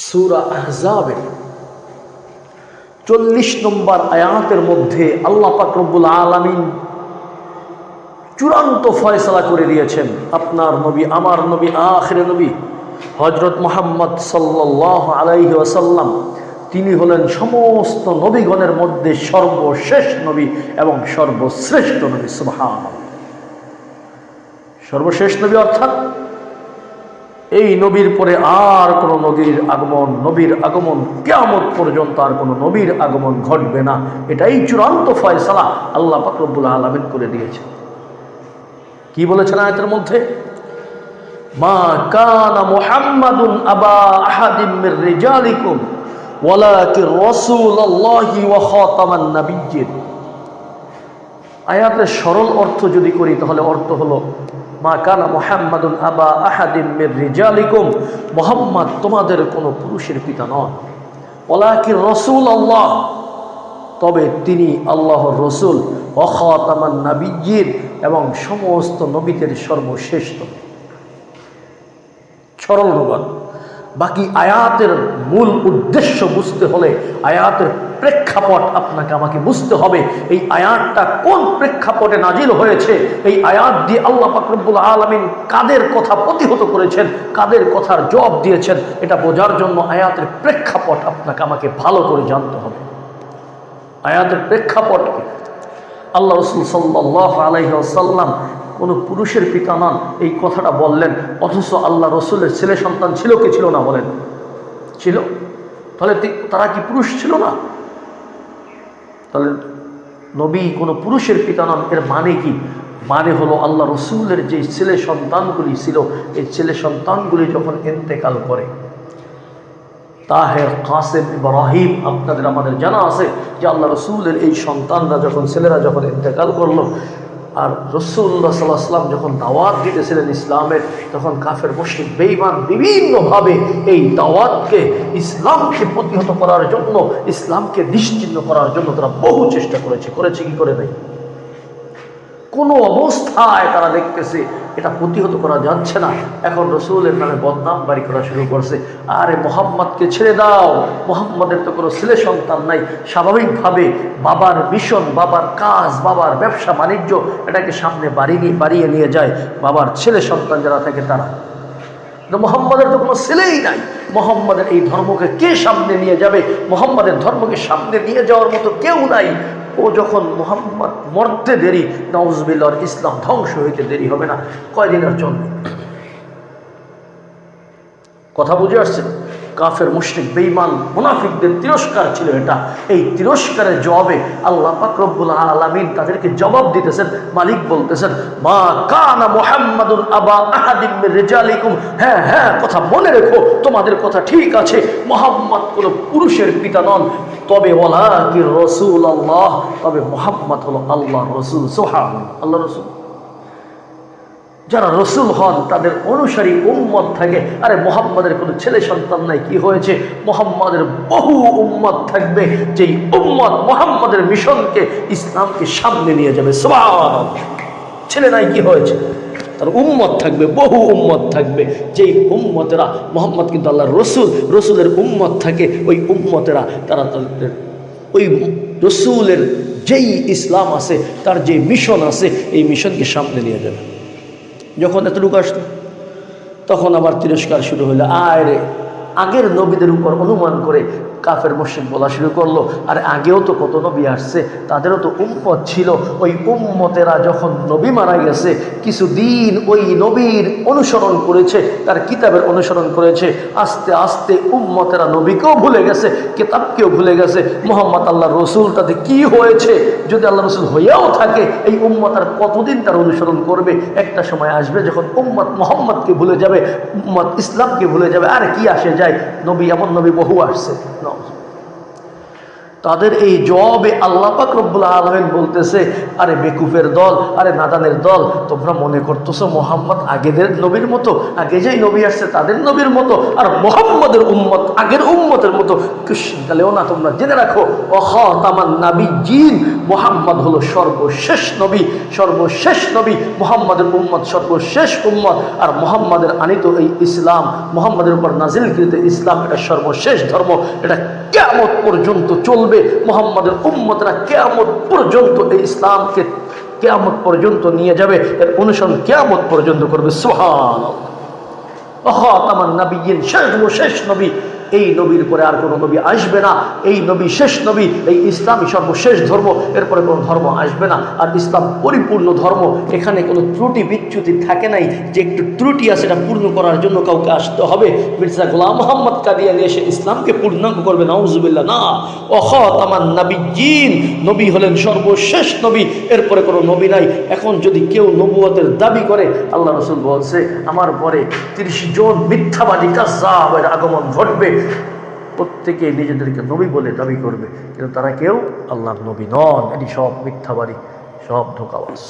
সূরা আহজাবের 40 নম্বর আয়াতের মধ্যে আল্লাহ পাক রব্বুল আলামিন চূড়ান্ত ফয়সালা করে দিয়েছেন। আপনার নবী, আমার নবী, আখির নবী হযরত মুহাম্মদ সাল্লাল্লাহু আলাইহি ওয়াসাল্লাম, তিনি হলেন সমস্ত নবীগণের মধ্যে সর্বশেষ নবী এবং সর্বশ্রেষ্ঠ নবী। সুবহানাল্লাহ। সর্বশেষ নবী অর্থাৎ এই নবীর পরে আর কোন নবীর আগমন কিয়ামত পর্যন্ত আর কোন নবীর আগমন ঘটবে না। এটাই চূড়ান্ত ফয়সালা আল্লাহ পাক রব্বুল আলামিন করে দিয়েছেন। কি বলেছেন আয়াতের মধ্যে? মা কানা মুহাম্মাদুন আবা আহাদিম মির রিজালিকুম ওয়ালাকিন রাসূলুল্লাহি ওয়া খাতামান নাবিয়্যিন। আয়াতের সরল অর্থ যদি করি তাহলে অর্থ হলো মা কানা মুহাম্মাদুন আবা আহাদিম মির রিজালিকুম, মুহাম্মদ তোমাদের কোনো পুরুষের পিতা নন। ওয়ালাকিন রাসূলুল্লাহ, তবে তিনি আল্লাহর রসুল। ওয়া খাতামান নাবিয়্যিন, এবং সমস্ত নবীদের সর্বশ্রেষ্ঠ। সরল অনুবাদ। বাকি আয়াতের মূল উদ্দেশ্য বুঝতে হলে আয়াতের প্রেক্ষাপট আপনাকে আমাকে বুঝতে হবে। এই আয়াতটা কোন প্রেক্ষাপটে নাজিল হয়েছে, এই আয়াত দিয়ে আল্লাহ পাক রব্বুল আলামিন কাদের কথা প্রতিহত করেছেন, কাদের কথার জবাব দিয়েছেন, এটা বোঝার জন্য আয়াতের প্রেক্ষাপট আপনাকে আমাকে ভালো করে জানতে হবে। আয়াতের প্রেক্ষাপট কি? আল্লাহ রাসূল সাল্লাল্লাহু আলাইহি ওয়াসাল্লাম কোনো পুরুষের পিতা নন, এই কথাটা বললেন, অথচ আল্লাহ রসুলের ছেলে সন্তান ছিল কি ছিল না? বলেন, ছিল। তাহলে তারা কি পুরুষ ছিল না? তাহলে নবী কোনো পুরুষের পিতা নন, এর মানে কি? মানে হলো আল্লাহ রসুলের যে ছেলে সন্তানগুলি ছিল, এই ছেলে সন্তানগুলি যখন ইন্তেকাল করে, তাহের, কাসেম, ইব্রাহিম, আপনাদের আমাদের জানা আছে যে আল্লাহ রসুলের এই সন্তানরা যখন, ছেলেরা যখন ইন্তেকাল করলো, আর রাসূলুল্লাহ সাল্লাল্লাহু আলাইহি ওয়াসাল্লাম যখন দাওয়াত দিতেছিলেন ইসলামের, তখন কাফের মুশরিক বেঈমান বিভিন্নভাবে এই দাওয়াতকে, ইসলামকে প্রতিহত করার জন্য, ইসলামকে নিশ্চিহ্ন করার জন্য তারা বহু চেষ্টা করেছে কি করে নাই? কোনো অবস্থায় তারা দেখতেছে এটা প্রতিহত করা যাচ্ছে না, এখন রসুলের নামে বদনাম বাড়ি করা শুরু করছে। আরে মোহাম্মদকে ছেড়ে দাও, মোহাম্মদের তো কোনো ছেলে সন্তান নাই। স্বাভাবিকভাবে বাবার মিশন, বাবার কাজ, বাবার ব্যবসা বাণিজ্য, এটাকে সামনে বাড়িয়ে নিয়ে যায় বাবার ছেলে সন্তান যারা থাকে তারা। মোহাম্মদের তো কোনো ছেলেই নাই, মোহাম্মদের এই ধর্মকে কে সামনে নিয়ে যাবে? মোহাম্মদের ধর্মকে সামনে নিয়ে যাওয়ার মতো কেউ নাই। ও যখন মোহাম্মদ মরতে দেরি, নাউজুবিল্লাহ, ইসলাম ধ্বংস হইতে দেরি হবে না। কয়দিনের জন্য? কথা বুঝে আসছে? কাফের, মুশরিক, বেঈমান, মুনাফিকদের তিরস্কার ছিল এটা। এই তিরস্কারের জবাবে আল্লাহ পাক রব্বুল আলামিন তাদেরকে জবাব দিতেছেন। মালিক বলতেছেন, মা কানা মুহাম্মাদুন আবা আহাদিম মির রিজালিকুম। হ্যাঁ হ্যাঁ, কথা মনে রেখো, তোমাদের কথা ঠিক আছে, মুহাম্মদ কোনো পুরুষের পিতা নন, তবে ওয়ালাকিন রাসূলুল্লাহ, তবে মুহাম্মদ হলো আল্লাহর রাসূল। সুবহানাল্লাহ। আল্লাহর রাসূল, যারা রসুল হন তাদের অনুসারী উম্মত থাকে। আরে মুহাম্মাদের কোনো ছেলে সন্তান নাই, কি হয়েছে? মুহাম্মাদের বহু উম্মত থাকবে, যেই উম্মত মুহাম্মাদের মিশনকে, ইসলামকে সামনে নিয়ে যাবে। সুবহানাল্লাহ। ছেলে নাই, কি হয়েছে? তার উম্মত থাকবে, বহু উম্মত থাকবে, যেই উম্মতেরা, মুহাম্মদ কিন্তু আল্লাহর রসুল, রসুলের উম্মত থাকে, ওই উম্মতেরা তারা তাদের ওই রসুলের যেই ইসলাম আছে, তার যে মিশন আছে, এই মিশনকে সামনে নিয়ে যাবে। যখন এতটুকু আসতো তখন আবার তিরস্কার শুরু হলো। আরে আগের নবীদের উপর অনুমান করে কাফের মুশরিক বলা শুরু করলো, আর আগেও তো কত নবী আসছে, তাদেরও তো উম্মত ছিল। ওই উম্মতেরা যখন নবী মারা গেছে, কিছুদিন ওই নবীর অনুসরণ করেছে, তার কিতাবের অনুসরণ করেছে। আস্তে আস্তে উম্মতেরা নবীকেও ভুলে গেছে, কিতাবকেও ভুলে গেছে। মুহাম্মদ আল্লাহর রসুল, তাতে কি হয়েছে? যদি আল্লাহ রসুল হইয়াও থাকে, এই উম্মত আর কতদিন তার অনুসরণ করবে? একটা সময় আসবে যখন উম্মত মুহাম্মদকে ভুলে যাবে, উম্মত ইসলামকে ভুলে যাবে। আর কি আসে যায়, নবী, এমন নবী বহু আসছে। তাদের এই জবাবে আল্লাহ পাক রব্বুল আলামিন বলতেছে, আরে বেকুফের দল, আরে নাদানের দল, তোমরা মনে করতেছো মোহাম্মদ আগেদের নবীর মতো, আগে যেই নবী আসছে তাদের নবীর মতো, আর মোহাম্মদের উম্মত আগের উম্মতের মতো কৃষ্ণকালেও না। তোমরা জেনে রাখো খাতামান নাবিয়্যিন, মোহাম্মদ হলো সর্বশেষ নবী, সর্বশেষ নবী। মোহাম্মদের উম্মত সর্বশেষ উম্মত, আর মোহাম্মদের আনিত এই ইসলাম, মোহাম্মদের উপর নাজিলকৃত ইসলাম, এটা সর্বশেষ ধর্ম। এটা কিয়ামত পর্যন্ত চলবে। মোহাম্মদের উম্মতরা কিয়ামত পর্যন্ত এই ইসলামকে কিয়ামত পর্যন্ত নিয়ে যাবে, এর অনুসরণ কিয়ামত পর্যন্ত করবে। সুবহানাল্লাহ। খাতামান নাবিয়্যিন, সর্বশেষ নবী। এই নবীর পরে আর কোনো নবী আসবে না। এই নবী শেষ নবী, এই ইসলামই সর্বশেষ ধর্ম, এরপরে কোনো ধর্ম আসবে না। আর ইসলাম পরিপূর্ণ ধর্ম, এখানে কোনো ত্রুটি বিচ্যুতি থাকে নাই যে একটু ত্রুটি আছে এটা পূর্ণ করার জন্য কাউকে আসতে হবে। মির্জা গোলাম মোহাম্মদ কাদিয়ানী এসে ইসলামকে পূর্ণাঙ্গ করবে, নাউজুবিল্লাহ, না। খাতামান নাবিয়্যিন, নবী হলেন সর্বশেষ নবী, এরপরে কোনো নবী নাই। এখন যদি কেউ নবুয়তের দাবি করে, আল্লাহ রাসূল বলছে আমার পরে 30 জন মিথ্যাবাদী কাযযাবের আগমন ঘটবে। প্রত্যেকে নিজেদেরকে নবী বলে দাবি করবে, কিন্তু তারা কেউ আল্লাহর নবী নন। এটি সব মিথ্যাবাদী, সব ধোঁকাবাজ।